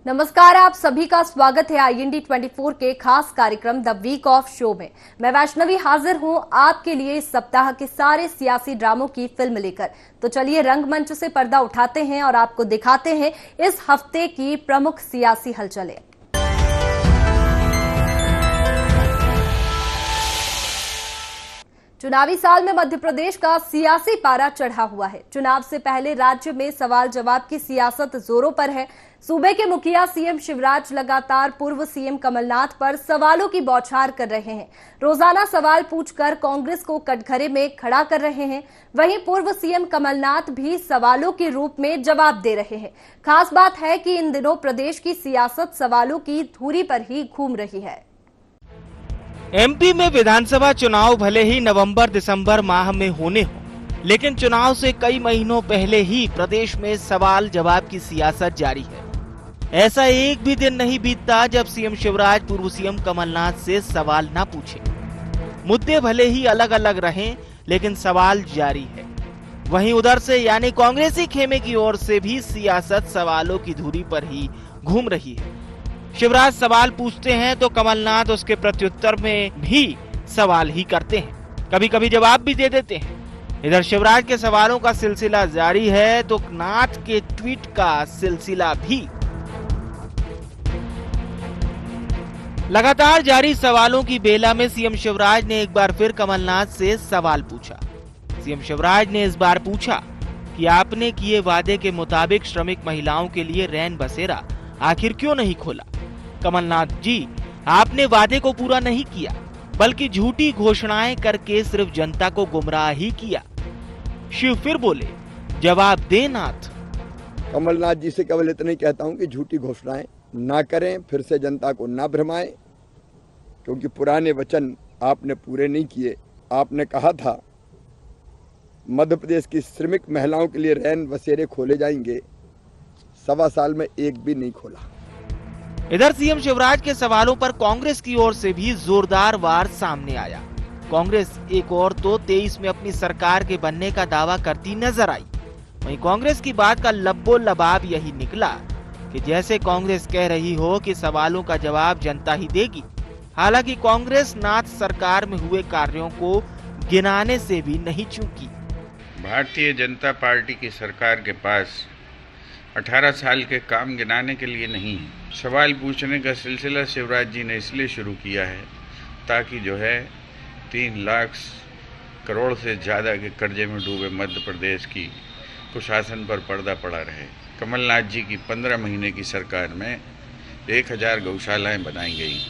नमस्कार, आप सभी का स्वागत है IND 24 के खास कार्यक्रम द वीक ऑफ शो में। मैं वैष्णवी हाजिर हूं आपके लिए इस सप्ताह के सारे सियासी ड्रामों की फिल्म लेकर। तो चलिए रंगमंच से पर्दा उठाते हैं और आपको दिखाते हैं इस हफ्ते की प्रमुख सियासी हलचलें। चुनावी साल में मध्य प्रदेश का सियासी पारा चढ़ा हुआ है। चुनाव से पहले राज्य में सवाल जवाब की सियासत जोरों पर है। सूबे के मुखिया सीएम शिवराज लगातार पूर्व सीएम कमलनाथ पर सवालों की बौछार कर रहे हैं। रोजाना सवाल पूछकर कांग्रेस को कटघरे में खड़ा कर रहे हैं। वहीं पूर्व सीएम कमलनाथ भी सवालों के रूप में जवाब दे रहे हैं। खास बात है कि इन दिनों प्रदेश की सियासत सवालों की धुरी पर ही घूम रही है। एमपी में विधानसभा चुनाव भले ही नवंबर दिसंबर माह में होने हो, लेकिन चुनाव से कई महीनों पहले ही प्रदेश में सवाल जवाब की सियासत जारी है। ऐसा एक भी दिन नहीं बीतता जब सीएम शिवराज पूर्व सीएम कमलनाथ से सवाल न पूछे। मुद्दे भले ही अलग अलग रहें, लेकिन सवाल जारी है। वहीं उधर से यानी कांग्रेसी खेमे की ओर से भी सियासत सवालों की धुरी पर ही घूम रही है। शिवराज सवाल पूछते हैं तो कमलनाथ उसके प्रत्युत्तर में भी सवाल ही करते हैं, कभी कभी जवाब भी दे देते हैं। इधर शिवराज के सवालों का सिलसिला जारी है तो नाथ के ट्वीट का सिलसिला भी। लगातार जारी सवालों की बेला में सीएम शिवराज ने एक बार फिर कमलनाथ से सवाल पूछा। सीएम शिवराज ने इस बार पूछा कि आपने किए वादे के मुताबिक श्रमिक महिलाओं के लिए रैन बसेरा आखिर क्यों नहीं खोला? कमलनाथ जी, आपने वादे को पूरा नहीं किया, बल्कि झूठी घोषणाएं करके सिर्फ जनता को गुमराह ही किया। शिव फिर बोले, जवाब दे नाथ। कमलनाथ जी से केवल इतना ही कहता हूं कि झूठी घोषणाएं ना करें, फिर से जनता को ना भ्रमाएं, क्योंकि पुराने वचन आपने पूरे नहीं किए। आपने कहा था मध्य प्रदेश की श्रमिक महिलाओं के लिए रैन बसेरे खोले जाएंगे, 1.25 साल में एक भी नहीं खोला। इधर सीएम शिवराज के सवालों पर कांग्रेस की ओर से भी जोरदार वार सामने आया। कांग्रेस एक और तो 23 में अपनी सरकार के बनने का दावा करती नजर आई। वहीं कांग्रेस की बात का लब्बो लबाब यही निकला कि जैसे कांग्रेस कह रही हो कि सवालों का जवाब जनता ही देगी। हालांकि कांग्रेस नाथ सरकार में हुए कार्यों को गिनाने से भी नहीं चूकी। भारतीय जनता पार्टी की सरकार के पास 18 साल के काम गिनाने के लिए नहीं है। सवाल पूछने का सिलसिला शिवराज जी ने इसलिए शुरू किया है ताकि 3 लाख करोड़ से ज़्यादा के कर्जे में डूबे मध्य प्रदेश की कुशासन पर पर्दा पड़ा रहे। कमलनाथ जी की 15 महीने की सरकार में 1000 गौशालाएं बनाई गई।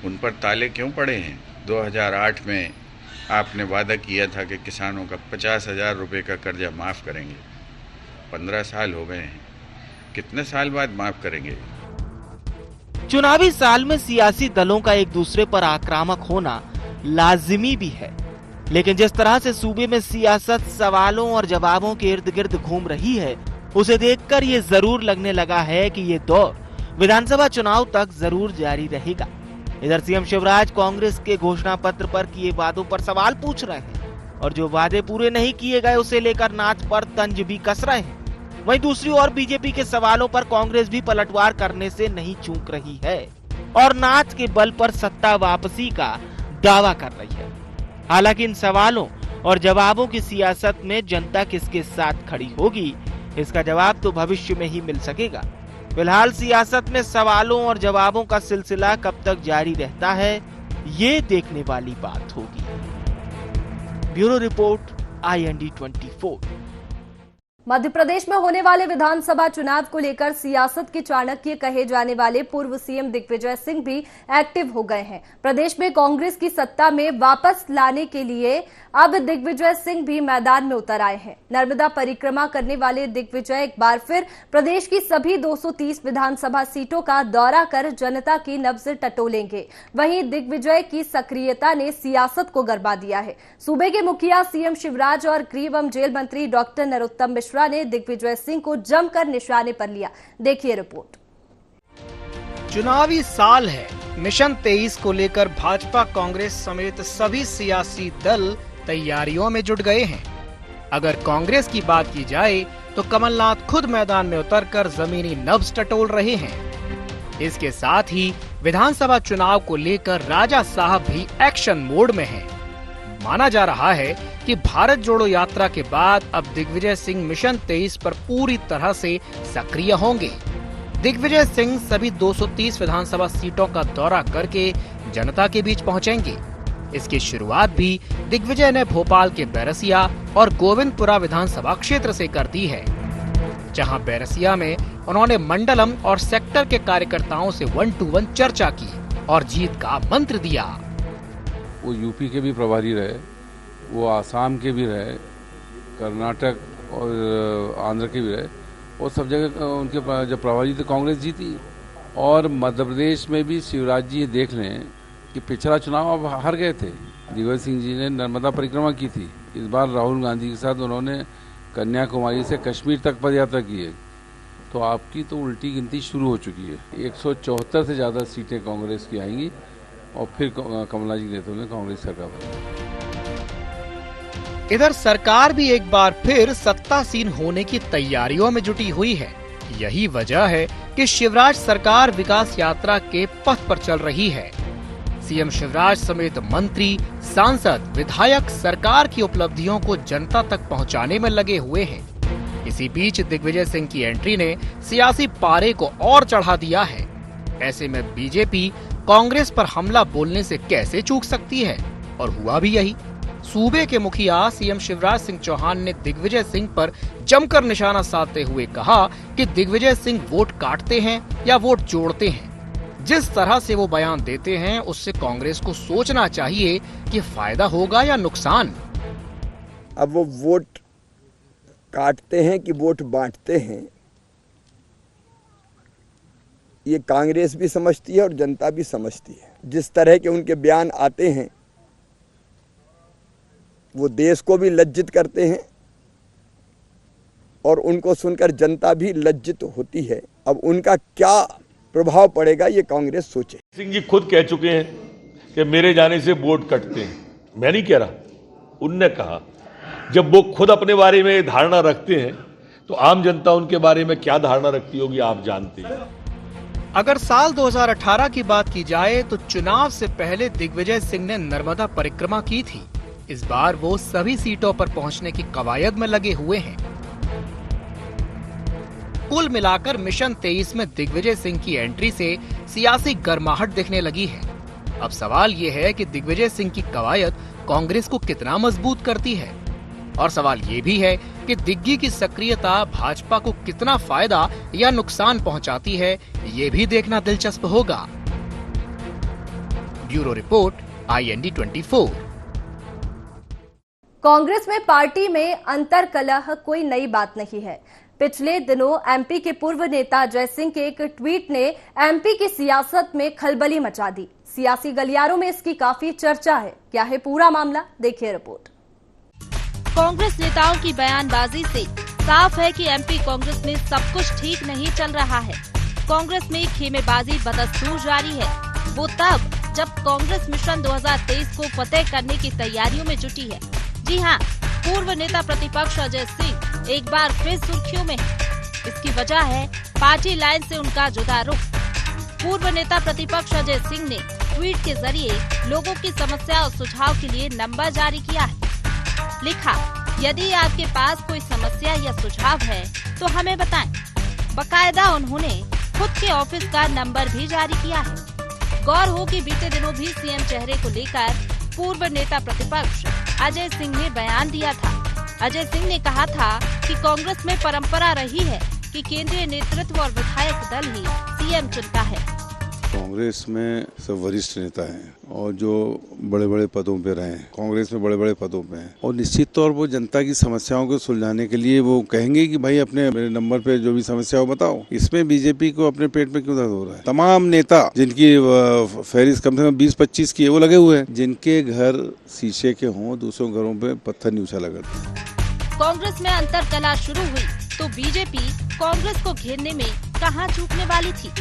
उन पर ताले क्यों पड़े हैं? 2008 में आपने वादा किया था कि किसानों का 50,000 रुपये का कर्जा माफ़ करेंगे। 15 साल हो गए हैं, कितने साल बाद माफ करेंगे? चुनावी साल में सियासी दलों का एक दूसरे पर आक्रामक होना लाजिमी भी है, लेकिन जिस तरह से सूबे में सियासत सवालों और जवाबों के इर्द गिर्द घूम रही है, उसे देखकर ये जरूर लगने लगा है कि ये दौर विधानसभा चुनाव तक जरूर जारी रहेगा। इधर सीएम शिवराज कांग्रेस के घोषणा पत्र पर किए वादों पर सवाल पूछ रहे हैं और जो वादे पूरे नहीं किए गए उसे लेकर नाथ पर तंज भी कस रहे हैं। वहीं दूसरी ओर बीजेपी के सवालों पर कांग्रेस भी पलटवार करने से नहीं चूक रही है और नाथ के बल पर सत्ता वापसी का दावा कर रही है। हालांकि इन सवालों और जवाबों की सियासत में जनता किसके साथ खड़ी होगी, इसका जवाब तो भविष्य में ही मिल सकेगा। फिलहाल सियासत में सवालों और जवाबों का सिलसिला कब तक जारी रहता है, ये देखने वाली बात होगी। Bureau report IND 24। Madhya Pradesh में होने वाले विधानसभा चुनाव को लेकर सियासत के चाणक्य कहे जाने वाले पूर्व सीएम दिग्विजय सिंह भी एक्टिव हो गए हैं। प्रदेश में कांग्रेस की सत्ता में वापस लाने के लिए अब दिग्विजय सिंह भी मैदान में उतर आए हैं। नर्मदा परिक्रमा करने वाले दिग्विजय एक बार फिर प्रदेश की सभी 230 विधानसभा सीटों का दौरा कर जनता की नब्ज टटोलेंगे। वहीं दिग्विजय की सक्रियता ने सियासत को गरमा दिया है। सूबे के मुखिया सीएम शिवराज और गृह एवं जेल मंत्री डॉक्टर नरोत्तम मिश्रा ने दिग्विजय सिंह को जमकर निशाने पर लिया। देखिए रिपोर्ट। चुनावी साल है। मिशन 23 को लेकर भाजपा कांग्रेस समेत सभी सियासी दल तैयारियों में जुट गए हैं। अगर कांग्रेस की बात की जाए तो कमलनाथ खुद मैदान में उतरकर जमीनी नब्ज टटोल रहे हैं। इसके साथ ही विधानसभा चुनाव को लेकर राजा साहब भी एक्शन मोड में हैं। माना जा रहा है कि भारत जोड़ो यात्रा के बाद अब दिग्विजय सिंह मिशन 23 पर पूरी तरह से सक्रिय होंगे। दिग्विजय सिंह सभी 230 विधानसभा सीटों का दौरा करके जनता के बीच पहुंचेंगे। इसकी शुरुआत भी दिग्विजय ने भोपाल के बैरसिया और गोविंदपुरा विधानसभा क्षेत्र से कर दी है, जहां बैरसिया में उन्होंने मंडलम और सेक्टर के कार्यकर्ताओं से 1-to-1 चर्चा की और जीत का मंत्र दिया। वो यूपी के भी प्रभारी रहे, वो आसाम के भी रहे, कर्नाटक और आंध्र के भी रहे, और सब जगह उनके जब प्रभारी थे कांग्रेस जीती। और मध्य प्रदेश में भी शिवराज जी देख लें कि पिछला चुनाव अब हार गए थे। दिग्विजय सिंह जी ने नर्मदा परिक्रमा की थी, इस बार राहुल गांधी के साथ उन्होंने कन्याकुमारी से कश्मीर तक पदयात्रा की है। तो आपकी तो उल्टी गिनती शुरू हो चुकी है। 174 से ज़्यादा सीटें कांग्रेस की आएंगी और फिर कमला जी के नेतृत्व में कांग्रेस सरकार बनेगी। इधर सरकार भी एक बार फिर सत्तासीन होने की तैयारियों में जुटी हुई है। यही वजह है कि शिवराज सरकार विकास यात्रा के पथ पर चल रही है। सीएम शिवराज समेत मंत्री, सांसद, विधायक सरकार की उपलब्धियों को जनता तक पहुंचाने में लगे हुए हैं। इसी बीच दिग्विजय सिंह की एंट्री ने सियासी पारे को और चढ़ा दिया है। ऐसे में बीजेपी कांग्रेस पर हमला बोलने से कैसे चूक सकती है, और हुआ भी यही। सूबे के मुखिया सीएम शिवराज सिंह चौहान ने दिग्विजय सिंह पर जमकर निशाना साधते हुए कहा कि दिग्विजय सिंह वोट काटते हैं या वोट जोड़ते हैं। जिस तरह से वो बयान देते हैं, उससे कांग्रेस को सोचना चाहिए कि फायदा होगा या नुकसान। अब वो वोट काटते हैं कि वोट बांटते हैं, ये कांग्रेस भी समझती है और जनता भी समझती है। जिस तरह के उनके बयान आते हैं वो देश को भी लज्जित करते हैं और उनको सुनकर जनता भी लज्जित होती है। अब उनका क्या प्रभाव पड़ेगा ये कांग्रेस सोचे। सिंह जी खुद कह चुके हैं कि मेरे जाने से वोट कटते हैं। मैं नहीं कह रहा, उनने कहा। जब वो खुद अपने बारे में धारणा रखते हैं तो आम जनता उनके बारे में क्या धारणा रखती होगी आप जानते हैं। अगर साल 2018 की बात की जाए तो चुनाव से पहले दिग्विजय सिंह ने नर्मदा परिक्रमा की थी। इस बार वो सभी सीटों पर पहुंचने की कवायद में लगे हुए हैं। कुल मिलाकर मिशन 23 में दिग्विजय सिंह की एंट्री से सियासी गर्माहट दिखने लगी है। अब सवाल ये है कि दिग्विजय सिंह की कवायद कांग्रेस को कितना मजबूत करती है, और सवाल ये भी है कि दिग्गी की सक्रियता भाजपा को कितना फायदा या नुकसान पहुंचाती है, ये भी देखना दिलचस्प होगा। Bureau report, IND 24। कांग्रेस में पार्टी में अंतर्कलह कोई नई बात नहीं है। पिछले दिनों एमपी के पूर्व नेता अजय सिंह के एक ट्वीट ने एमपी की सियासत में खलबली मचा दी। सियासी गलियारों में इसकी काफी चर्चा है। क्या है पूरा मामला, देखिए रिपोर्ट। कांग्रेस नेताओं की बयानबाजी से साफ है कि एमपी कांग्रेस में सब कुछ ठीक नहीं चल रहा है। कांग्रेस में खेमेबाजी बदस्तूर जारी है। वो तब जब कांग्रेस मिशन 2023 को फतेह करने की तैयारियों में जुटी है। जी हाँ, पूर्व नेता प्रतिपक्ष अजय सिंह एक बार फिर सुर्खियों में है। इसकी वजह है पार्टी लाइन से उनका जुदा रुख। पूर्व नेता प्रतिपक्ष अजय सिंह ने ट्वीट के जरिए लोगों की समस्या और सुझाव के लिए नंबर जारी किया है। लिखा, यदि आपके पास कोई समस्या या सुझाव है तो हमें बताएं। बकायदा उन्होंने खुद के ऑफिस का नंबर भी जारी किया है। गौर हो कि बीते दिनों भी सीएम चेहरे को लेकर पूर्व नेता प्रतिपक्ष अजय सिंह ने बयान दिया था। अजय सिंह ने कहा था कि कांग्रेस में परंपरा रही है कि केंद्रीय नेतृत्व और विधायक दल ही सीएम चुनता है। कांग्रेस में सब वरिष्ठ नेता हैं और जो बड़े बड़े पदों पे रहे हैं, कांग्रेस में बड़े बड़े पदों पे हैं, और निश्चित तौर पर जनता की समस्याओं को सुलझाने के लिए वो कहेंगे कि भाई अपने मेरे नंबर पे जो भी समस्या हो बताओ। इसमें बीजेपी को अपने पेट में क्यों दर्द हो रहा है? तमाम नेता जिनकी फहरिस्त कम से कम 20-25 की है वो लगे हुए हैं। जिनके घर शीशे के हों, दूसरों घरों पे पत्थर नहीं उछाला करते। कांग्रेस में अंतर्कलह शुरू हुई तो बीजेपी कांग्रेस को घेरने में कहां चूकने वाली थी।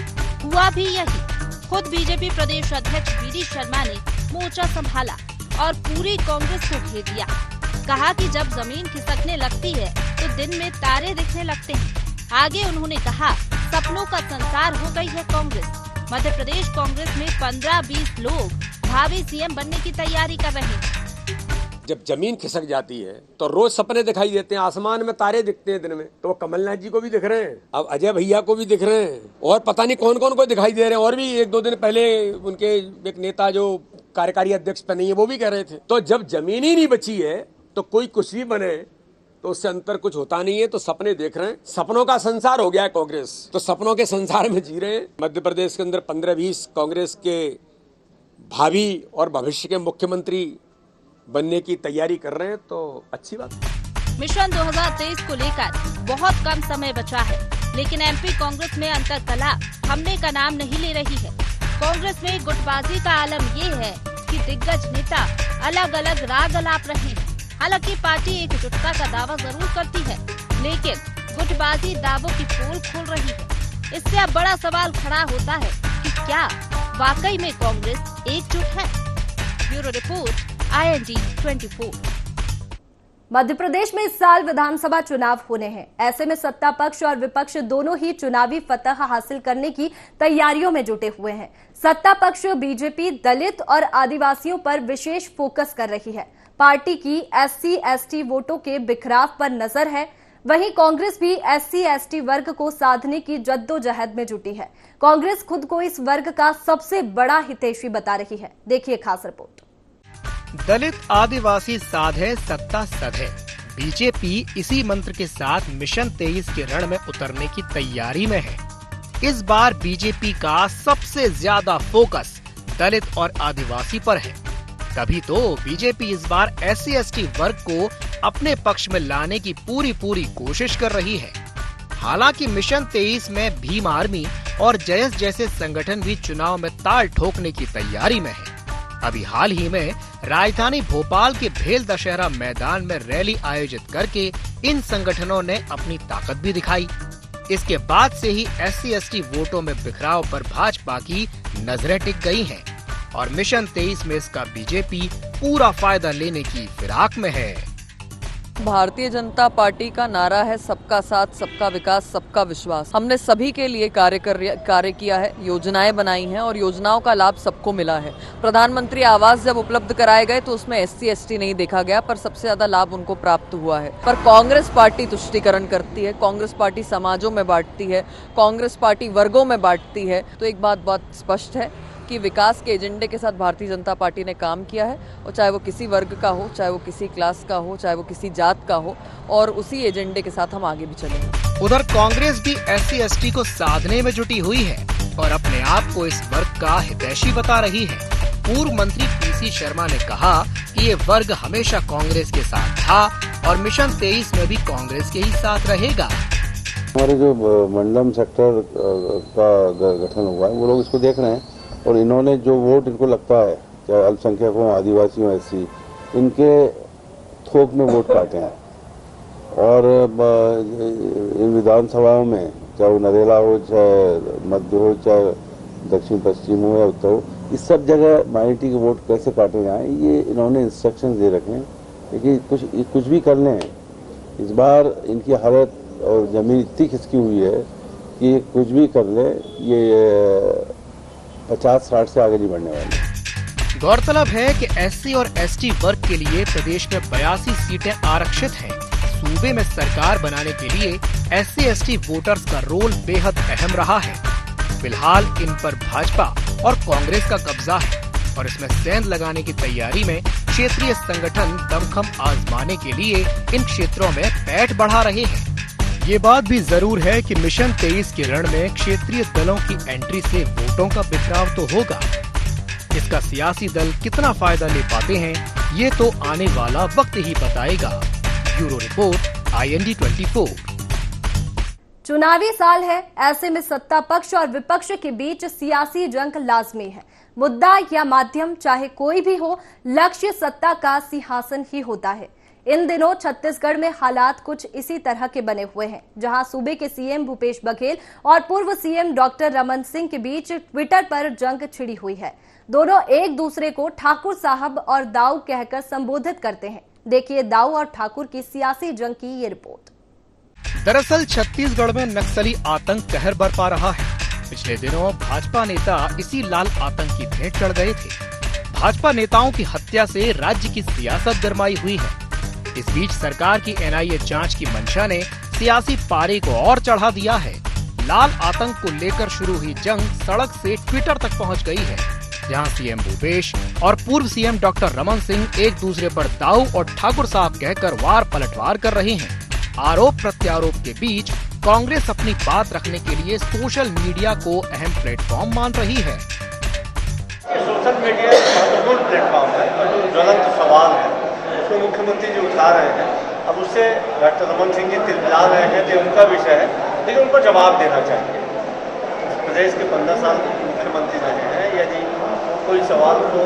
हुआ भी यही। खुद बीजेपी प्रदेश अध्यक्ष वीडी शर्मा ने मोर्चा संभाला और पूरी कांग्रेस को घेर दिया। कहा कि जब जमीन खिसकने लगती है तो दिन में तारे दिखने लगते हैं। आगे उन्होंने कहा, सपनों का संसार हो गई है कांग्रेस। मध्य प्रदेश कांग्रेस में 15-20 लोग भावी सीएम बनने की तैयारी कर रहे हैं। जब जमीन खिसक जाती है तो रोज सपने दिखाई देते हैं, आसमान में तारे दिखते हैं दिन में, तो वो कमलनाथ जी को भी दिख रहे हैं, अब अजय भैया को भी दिख रहे हैं, और पता नहीं कौन कौन को दिखाई दे रहे हैं। और भी 1-2 दिन पहले उनके एक नेता जो कार्यकारी अध्यक्ष बने हैं वो भी कह रहे थे। तो जब जमीन ही नहीं बची है तो कोई कुछ भी बने तो उससे अंतर कुछ होता नहीं है। तो सपने देख रहे हैं, सपनों का संसार हो गया है कांग्रेस, तो सपनों के संसार में जी रहे हैं। मध्य प्रदेश के अंदर 15-20 कांग्रेस के भावी और भविष्य के मुख्यमंत्री बनने की तैयारी कर रहे हैं, तो अच्छी बात है। मिशन 2023 को लेकर बहुत कम समय बचा है, लेकिन एमपी कांग्रेस में अंतरकलह थमने का नाम नहीं ले रही है। कांग्रेस में गुटबाजी का आलम ये है कि दिग्गज नेता अलग अलग राग अलाप रहे हैं। हालांकि पार्टी एकजुटता का दावा जरूर करती है, लेकिन गुटबाजी दावों की पोल खोल रही है। इससे अब बड़ा सवाल खड़ा होता है कि क्या वाकई में कांग्रेस एकजुट है। Bureau report, IND 24। Madhya Pradesh में इस साल विधानसभा चुनाव होने हैं। ऐसे में सत्ता पक्ष और विपक्ष दोनों ही चुनावी फतह हासिल करने की तैयारियों में जुटे हुए हैं। सत्ता पक्ष बीजेपी दलित और आदिवासियों पर विशेष फोकस कर रही है। पार्टी की SC/ST वोटों के बिखराव पर नजर है। वहीं कांग्रेस भी SC/ST वर्ग को साधने की जद्दोजहद में जुटी है। कांग्रेस खुद को इस वर्ग का सबसे बड़ा हितैषी बता रही है। देखिए खास रिपोर्ट। दलित आदिवासी साध है, सत्ता सध है। बीजेपी इसी मंत्र के साथ मिशन 23 के रण में उतरने की तैयारी में है। इस बार बीजेपी का सबसे ज्यादा फोकस दलित और आदिवासी पर है। तभी तो बीजेपी इस बार SC/ST वर्ग को अपने पक्ष में लाने की पूरी कोशिश कर रही है। हालांकि मिशन 23 में भीम आर्मी और जयस जैसे संगठन भी चुनाव में ताल ठोकने की तैयारी में है। अभी हाल ही में राजधानी भोपाल के भेल दशहरा मैदान में रैली आयोजित करके इन संगठनों ने अपनी ताकत भी दिखाई। इसके बाद से ही SC/ST वोटों में बिखराव पर भाजपा की नजरें टिक गई हैं और मिशन 23 में इसका बीजेपी पूरा फायदा लेने की फिराक में है। भारतीय जनता पार्टी का नारा है सबका साथ, सबका विकास, सबका विश्वास। हमने सभी के लिए कार्य किया है, योजनाएं बनाई हैं और योजनाओं का लाभ सबको मिला है। प्रधानमंत्री आवास जब उपलब्ध कराए गए तो उसमें SC/ST नहीं देखा गया, पर सबसे ज्यादा लाभ उनको प्राप्त हुआ है। पर कांग्रेस पार्टी तुष्टीकरण करती है, कांग्रेस पार्टी समाजों में बांटती है, कांग्रेस पार्टी वर्गों में बांटती है। तो एक बात बहुत स्पष्ट है कि विकास के एजेंडे के साथ भारतीय जनता पार्टी ने काम किया है, और चाहे वो किसी वर्ग का हो, चाहे वो किसी क्लास का हो, चाहे वो किसी जात का हो, और उसी एजेंडे के साथ हम आगे भी चलेंगे। उधर कांग्रेस भी SC/ST को साधने में जुटी हुई है और अपने आप को इस वर्ग का हितैषी बता रही है। पूर्व मंत्री PC शर्मा ने कहा कि ये वर्ग हमेशा कांग्रेस के साथ था और मिशन 23 में भी कांग्रेस के ही साथ रहेगा। हमारे जो मंडलम सेक्टर का गठन हुआ है वो लोग इसको देख रहे हैं, और इन्होंने जो वोट इनको लगता है, चाहे अल्पसंख्यकों, आदिवासियों, SC, इनके थोक में वोट काटे हैं। और इन विधानसभाओं में चाहे वो नरेला हो, चाहे मध्य हो, चाहे दक्षिण पश्चिम हो या उत्तर हो, इस सब जगह माइनॉरिटी के वोट कैसे काटे जाएं, ये इन्होंने इंस्ट्रक्शन दे रखे हैं। लेकिन कुछ भी कर लें, इस बार इनकी हालत और जमीन इतनी खिसकी हुई है कि कुछ भी कर ले, ये 50-60 से आगे नहीं बढ़ने वाले। गौरतलब है कि SC और ST वर्ग के लिए प्रदेश में 82 सीटें आरक्षित हैं। सूबे में सरकार बनाने के लिए SC/ST वोटर्स का रोल बेहद अहम रहा है। फिलहाल इन पर भाजपा और कांग्रेस का कब्जा है और इसमें सेंध लगाने की तैयारी में क्षेत्रीय संगठन दमखम आजमाने के लिए इन क्षेत्रों में पैठ बढ़ा रहे हैं। ये बात भी जरूर है कि मिशन 23 के रण में क्षेत्रीय दलों की एंट्री से वोटों का बिखराव तो होगा। इसका सियासी दल कितना फायदा ले पाते हैं, ये तो आने वाला वक्त ही बताएगा। Bureau report, IND 24। चुनावी साल है, ऐसे में सत्ता पक्ष और विपक्ष के बीच सियासी जंग लाजमी है। मुद्दा या माध्यम चाहे कोई भी हो, लक्ष्य सत्ता का सिंहासन ही होता है। इन दिनों छत्तीसगढ़ में हालात कुछ इसी तरह के बने हुए हैं, जहां सूबे के CM भूपेश बघेल और पूर्व CM डॉक्टर रमन सिंह के बीच ट्विटर पर जंग छिड़ी हुई है। दोनों एक दूसरे को ठाकुर साहब और दाऊ कहकर संबोधित करते हैं। देखिए दाऊ और ठाकुर की सियासी जंग की ये रिपोर्ट। दरअसल छत्तीसगढ़ में नक्सली आतंक कहर बरपा रहा है। पिछले दिनों भाजपा नेता इसी लाल आतंक की भेंट चढ़ गए थे। भाजपा नेताओं की हत्या से राज्य की सियासत गरमाई हुई है। इस बीच सरकार की एनआईए जांच की मंशा ने सियासी पारे को और चढ़ा दिया है। लाल आतंक को लेकर शुरू हुई जंग सड़क से ट्विटर तक पहुंच गई है, जहां सीएम भूपेश और पूर्व सीएम डॉक्टर रमन सिंह एक दूसरे पर दाऊ और ठाकुर साहब कहकर वार पलटवार कर रहे हैं। आरोप प्रत्यारोप के बीच कांग्रेस अपनी बात रखने के लिए सोशल मीडिया को अहम प्लेटफॉर्म मान रही है। सोशल मीडिया महत्वपूर्ण प्लेटफॉर्म है और जो ज्वलंत सवाल है उसको मुख्यमंत्री जी उठा रहे हैं। अब उससे डॉक्टर रमन सिंह जी तिलमिला रहे हैं कि उनका विषय है, लेकिन उनको जवाब देना चाहिए। प्रदेश के 15 साल मुख्यमंत्री रहे हैं, यदि कोई सवाल को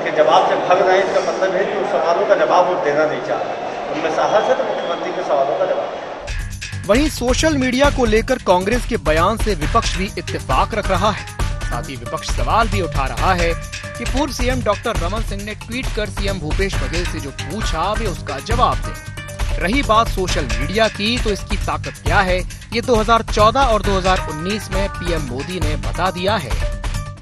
के जवाब से भाग रहे हैं, इसका मतलब है कि उन सवालों का जवाब वो देना नहीं चाह रहे। उनमें साहस है तो मुख्यमंत्री के सवालों का जवाब। वहीं सोशल मीडिया को लेकर कांग्रेस के बयान से विपक्ष भी इत्तेफाक रख रहा है। साथ ही विपक्ष सवाल भी उठा रहा है कि पूर्व सीएम डॉक्टर रमन सिंह ने ट्वीट कर सीएम भूपेश बघेल से जो पूछा वे उसका जवाब दें। रही बात सोशल मीडिया की, तो इसकी ताकत क्या है ये 2014 और 2019 में पीएम मोदी ने बता दिया है।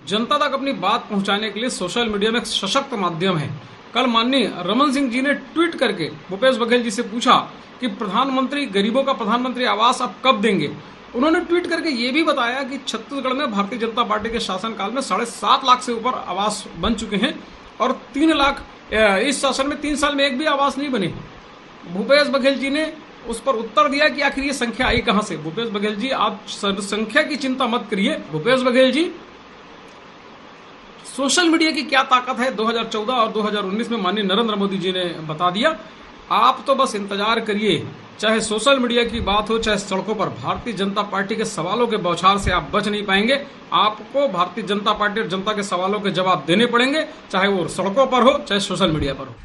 जनता तक अपनी बात पहुंचाने के लिए सोशल मीडिया में एक सशक्त माध्यम है। कल माननीय रमन सिंह जी ने ट्वीट करके भूपेश बघेल जी से पूछा कि प्रधानमंत्री गरीबों का प्रधानमंत्री आवास आप कब देंगे। उन्होंने ट्वीट करके ये भी बताया कि छत्तीसगढ़ में भारतीय जनता पार्टी के शासनकाल में 7.5 लाख से ऊपर आवास बन चुके हैं और 3 लाख इस शासन में 3 साल में एक भी आवास नहीं बने। भूपेश बघेल जी ने उस पर उत्तर दिया कि आखिर ये संख्या आई कहां से। भूपेश बघेल जी, आप संख्या की चिंता मत करिए। भूपेश बघेल जी, सोशल मीडिया की क्या ताकत है 2014 और 2019 में माननीय नरेंद्र मोदी जी ने बता दिया। आप तो बस इंतजार करिए, चाहे सोशल मीडिया की बात हो चाहे सड़कों पर भारतीय जनता पार्टी के सवालों के बौछार से आप बच नहीं पाएंगे। आपको भारतीय जनता पार्टी और जनता के सवालों के जवाब देने पड़ेंगे, चाहे वो सड़कों पर हो चाहे सोशल मीडिया पर हो।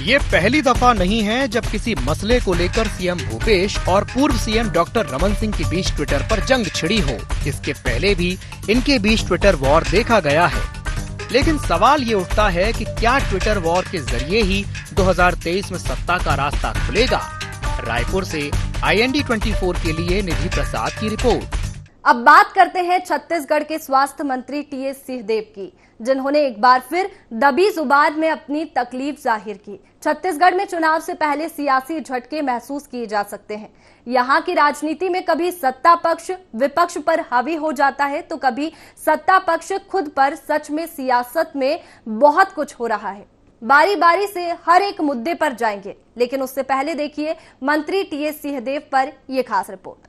ये पहली दफा नहीं है जब किसी मसले को लेकर सीएम भूपेश और पूर्व सीएम डॉक्टर रमन सिंह के बीच ट्विटर पर जंग छिड़ी हो। इसके पहले भी इनके बीच ट्विटर वॉर देखा गया है। लेकिन सवाल ये उठता है कि क्या ट्विटर वॉर के जरिए ही 2023 में सत्ता का रास्ता खुलेगा। रायपुर से IND 24 के लिए निधि प्रसाद की रिपोर्ट। अब बात करते हैं छत्तीसगढ़ के स्वास्थ्य मंत्री टीएस सिंहदेव की, जिन्होंने एक बार फिर दबी जुबान में अपनी तकलीफ जाहिर की। छत्तीसगढ़ में चुनाव से पहले सियासी झटके महसूस किए जा सकते हैं। यहाँ की राजनीति में कभी सत्ता पक्ष विपक्ष पर हावी हो जाता है तो कभी सत्ता पक्ष खुद पर। सच में सियासत में बहुत कुछ हो रहा है। बारी बारी से हर एक मुद्दे पर जाएंगे, लेकिन उससे पहले देखिए मंत्री टीएस सिंहदेव पर यह खास रिपोर्ट।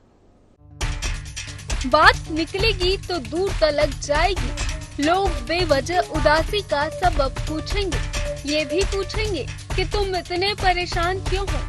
बात निकलेगी तो दूर तलक जाएगी। लोग बेवजह उदासी का सबब पूछेंगे, ये भी पूछेंगे कि तुम इतने परेशान क्यों हो।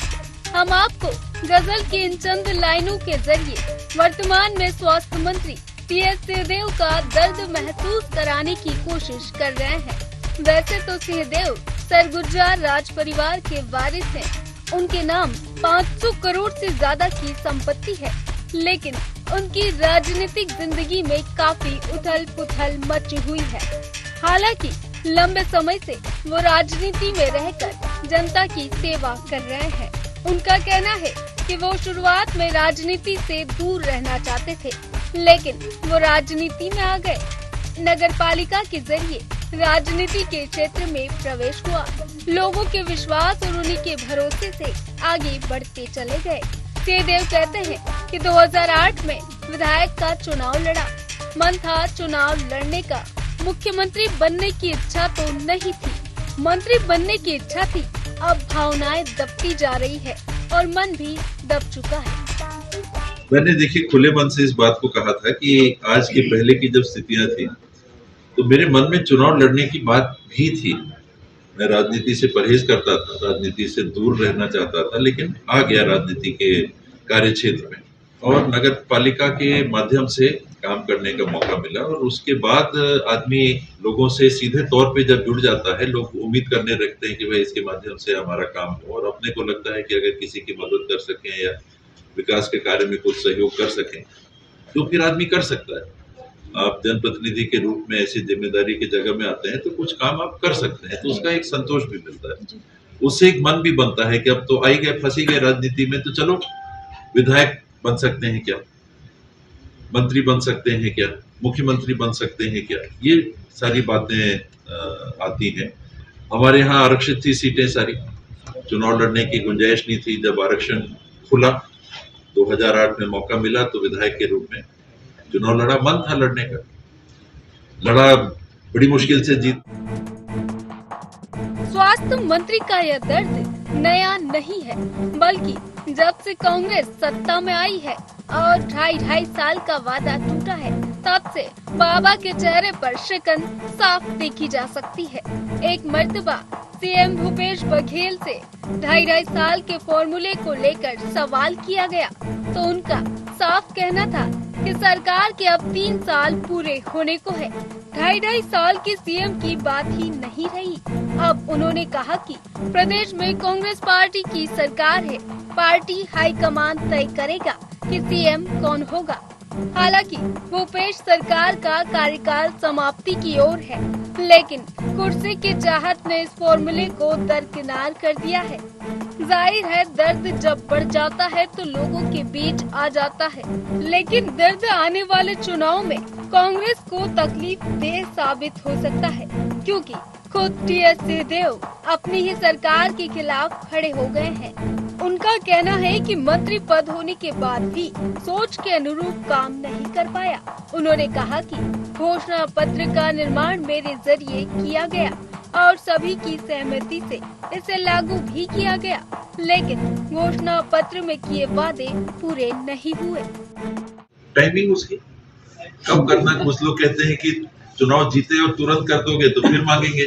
हम आपको गजल की इन चंद लाइनों के जरिए वर्तमान में स्वास्थ्य मंत्री टीएस सिंहदेव का दर्द महसूस कराने की कोशिश कर रहे हैं। वैसे तो सिंहदेव सरगुजा राज परिवार के वारिस हैं। उनके नाम 500 करोड़ से ज्यादा की संपत्ति है, लेकिन उनकी राजनीतिक जिंदगी में काफी उथल पुथल मची हुई है। हालांकि लंबे समय से वो राजनीति में रहकर जनता की सेवा कर रहे हैं। उनका कहना है कि वो शुरुआत में राजनीति से दूर रहना चाहते थे, लेकिन वो राजनीति में आ गए। नगर पालिका के जरिए राजनीति के क्षेत्र में प्रवेश हुआ। लोगों के विश्वास और उन्हीं के भरोसे से आगे बढ़ते चले गए। सिंहदेव कहते हैं कि 2008 में विधायक का चुनाव लड़ा। मन था चुनाव लड़ने का, मुख्यमंत्री बनने की इच्छा तो नहीं थी, मंत्री बनने की इच्छा थी। अब भावनाएं दबती जा रही है और मन भी दब चुका है। मैंने देखिए खुले मन से इस बात को कहा था कि आज के पहले की जब स्थितियां थी तो मेरे मन में चुनाव लड़ने की बात भी थी। मैं राजनीति से परहेज करता था, राजनीति से दूर रहना चाहता था, लेकिन आ गया राजनीति के कार्य क्षेत्र में और नगर पालिका के माध्यम से काम करने का मौका मिला। और उसके बाद आदमी लोगों से सीधे तौर पे जब जुड़ जाता है, लोग उम्मीद करने लगते हैं कि भाई इसके माध्यम से हमारा काम हो, और अपने को लगता है कि अगर किसी की मदद कर सकें या विकास के कार्य में कुछ सहयोग कर सकें तो फिर आदमी कर सकता है। आप जनप्रतिनिधि के रूप में ऐसी जिम्मेदारी की जगह में आते हैं तो कुछ काम आप कर सकते हैं, तो उसका एक संतोष भी मिलता है। उससे एक मन भी बनता है कि अब तो आई गए, फंसी गए राजनीति में, तो चलो विधायक बन सकते हैं क्या। मंत्री बन सकते हैं क्या, मुख्यमंत्री बन सकते हैं क्या, ये सारी बातें आती हैं। हमारे यहाँ आरक्षित थी सीटें सारी, चुनाव लड़ने की गुंजाइश नहीं थी। जब आरक्षण खुला 2008 में मौका मिला तो विधायक के रूप में चुनाव लड़ा, मन था लड़ने का, लड़ा, बड़ी मुश्किल से जीत। स्वास्थ्य मंत्री का यह दर्द नया नहीं है, बल्कि जब से कांग्रेस सत्ता में आई है और 2.5 साल का वादा टूटा है, तब से बाबा के चेहरे पर शिकन साफ देखी जा सकती है। एक मर्तबा सीएम भूपेश बघेल से 2.5 साल के फॉर्मूले को लेकर सवाल किया गया तो उनका साफ कहना था कि सरकार के अब 3 साल पूरे होने को है, 2.5 साल के सीएम की बात ही नहीं रही। अब उन्होंने कहा कि प्रदेश में कांग्रेस पार्टी की सरकार है, पार्टी हाईकमान तय करेगा कि सीएम कौन होगा। हालांकि भूपेश सरकार का कार्यकाल समाप्ति की ओर है, लेकिन कुर्सी की चाहत ने इस फॉर्मूले को दरकिनार कर दिया है। जाहिर है दर्द जब बढ़ जाता है तो लोगों के बीच आ जाता है, लेकिन दर्द आने वाले चुनाव में कांग्रेस को तकलीफ देह साबित हो सकता है, क्योंकि खुद टीएस सिंहदेव अपनी ही सरकार के खिलाफ खड़े हो गए हैं। उनका कहना है कि मंत्री पद होने के बाद भी सोच के अनुरूप काम नहीं कर पाया। उन्होंने कहा कि घोषणा पत्र का निर्माण मेरे जरिए किया गया और सभी की सहमति से इसे लागू भी किया गया, लेकिन घोषणा पत्र में किए वादे पूरे नहीं हुए। टाइमिंग उसकी कब करना, कुछ लोग कहते हैं कि चुनाव जीते और तुरंत कर दोगे तो फिर मांगेंगे,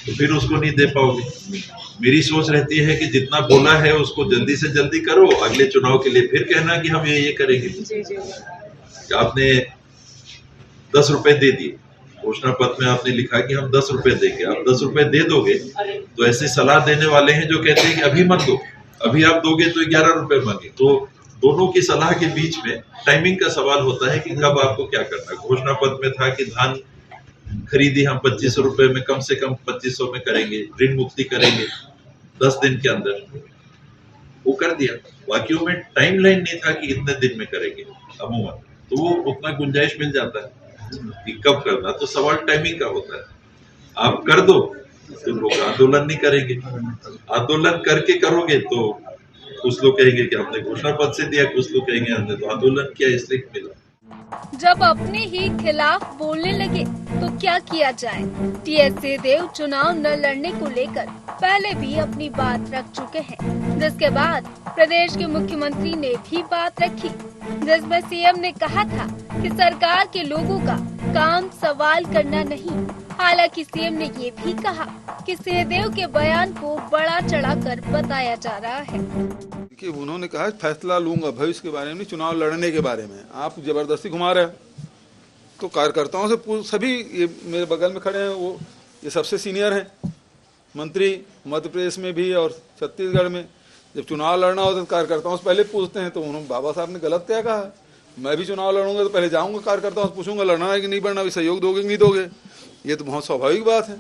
तो फिर उसको नहीं दे पाओगे। मेरी सोच रहती है कि जितना बोला है उसको जल्दी से जल्दी करो, अगले चुनाव के लिए फिर कहना कि हम ये करेंगे। आपने 10 रुपए दे दिए, घोषणा पत्र में आपने लिखा कि हम 10 रुपए देंगे, आप 10 रुपए दे दोगे तो ऐसे सलाह देने वाले हैं जो कहते हैं कि अभी मत दो, अभी आप दोगे तो 11 रुपए मांगे। तो दोनों की सलाह के बीच में टाइमिंग का सवाल होता है कि कब आपको क्या करना है। घोषणा पत्र में था कि धान खरीदी हम 2500 रुपए में, कम से कम 2500 में करेंगे, ऋण मुक्ति करेंगे 10 दिन के अंदर, वो कर दिया। बाकियों में टाइम लाइन नहीं था कि इतने दिन में करेंगे अमूमन, तो वो उतना गुंजाइश मिल जाता है कि कब करना। तो सवाल टाइमिंग का होता है। आप कर दो तो लोग आंदोलन नहीं करेंगे, आंदोलन करके करोगे तो कुछ लोग कहेंगे कि हमने घोषणा पत्र से दिया, कुछ लोग कहेंगे हमने तो आंदोलन किया इसलिए मिला। जब अपने ही खिलाफ बोलने लगे तो क्या किया जाए। टीएस सिंहदेव चुनाव न लड़ने को लेकर पहले भी अपनी बात रख चुके हैं, जिसके बाद प्रदेश के मुख्यमंत्री ने भी बात रखी, जिसमें सीएम ने कहा था कि सरकार के लोगों का काम सवाल करना नहीं। हालांकि सीएम ने ये भी कहा कि सिंहदेव के बयान को बड़ा चढ़ाकर बताया जा रहा है कि उन्होंने कहा फैसला लूंगा भविष्य के बारे में, चुनाव लड़ने के बारे में। आप जबरदस्ती घुमा रहे हो। तो कार्यकर्ताओं से सभी, ये मेरे बगल में खड़े हैं, वो ये सबसे सीनियर हैं मंत्री मध्य प्रदेश में भी और छत्तीसगढ़ में। जब चुनाव लड़ना होता है तो कार्यकर्ताओं से पहले पूछते हैं। तो उन्होंने बाबा साहब ने गलत क्या कहा। मैं भी चुनाव लड़ूंगा तो पहले जाऊंगा कार्यकर्ताओं से पूछूंगा लड़ना है कि नहीं लड़ना, सहयोग दोगे कि नहीं दोगे। ये तो बहुत स्वाभाविक बात है।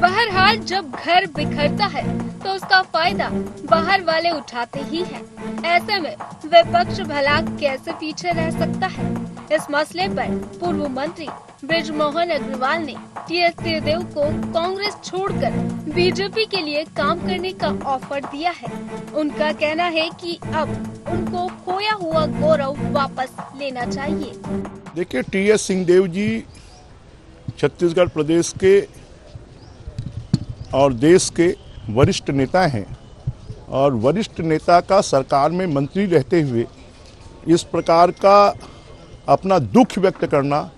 बहरहाल जब घर बिखरता है तो उसका फायदा बाहर वाले उठाते ही हैं। ऐसे में विपक्ष भला कैसे पीछे रह सकता है। इस मसले पर पूर्व मंत्री बृजमोहन अग्रवाल ने टीएस सिंहदेव को कांग्रेस छोड़कर बीजेपी के लिए काम करने का ऑफर दिया है। उनका कहना है कि अब उनको खोया हुआ गौरव वापस लेना चाहिए। देखिए, टीएस सिंहदेव जी छत्तीसगढ़ प्रदेश के और देश के वरिष्ठ नेता हैं और वरिष्ठ नेता का सरकार में मंत्री रहते हुए इस प्रकार का अपना दुख व्यक्त करना,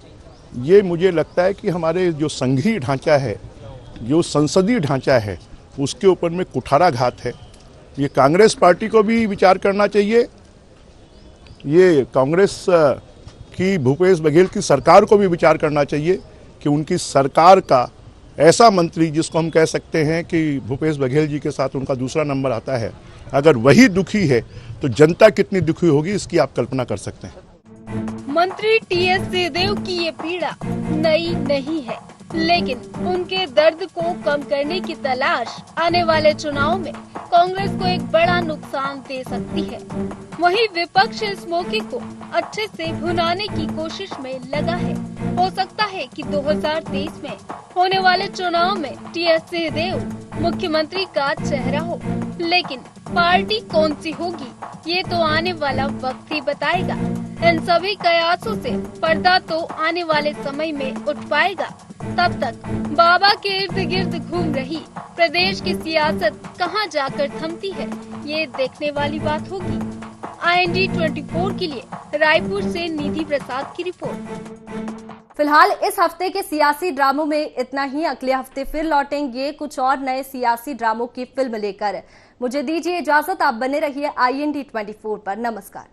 ये मुझे लगता है कि हमारे जो संघीय ढांचा है, जो संसदीय ढांचा है, उसके ऊपर में कुठाराघात है। ये कांग्रेस पार्टी को भी विचार करना चाहिए, ये कांग्रेस की भूपेश बघेल की सरकार को भी विचार करना चाहिए कि उनकी सरकार का ऐसा मंत्री, जिसको हम कह सकते हैं कि भूपेश बघेल जी के साथ उनका दूसरा नंबर आता है, अगर वही दुखी है तो जनता कितनी दुखी होगी इसकी आप कल्पना कर सकते हैं। मंत्री टीएस सिंहदेव की ये पीड़ा नई नहीं है। लेकिन उनके दर्द को कम करने की तलाश आने वाले चुनाव में कांग्रेस को एक बड़ा नुकसान दे सकती है। वहीं विपक्ष इस मौके को अच्छे से भुनाने की कोशिश में लगा है। हो सकता है कि 2023 में होने वाले चुनाव में टीएस सिंहदेव मुख्यमंत्री का चेहरा हो, लेकिन पार्टी कौन सी होगी ये तो आने वाला वक्त ही बताएगा। इन सभी कयासों से पर्दा तो आने वाले समय में उठ पाएगा। तब तक बाबा के इर्द गिर्द घूम रही प्रदेश की सियासत कहां जाकर थमती है, ये देखने वाली बात होगी। IND 24 के लिए रायपुर से निधि प्रसाद की रिपोर्ट। फिलहाल इस हफ्ते के सियासी ड्रामों में इतना ही। अगले हफ्ते फिर लौटेंगे कुछ और नए सियासी ड्रामों की फिल्म लेकर। मुझे दीजिए इजाजत, आप बने रहिए IND 24 पर। नमस्कार।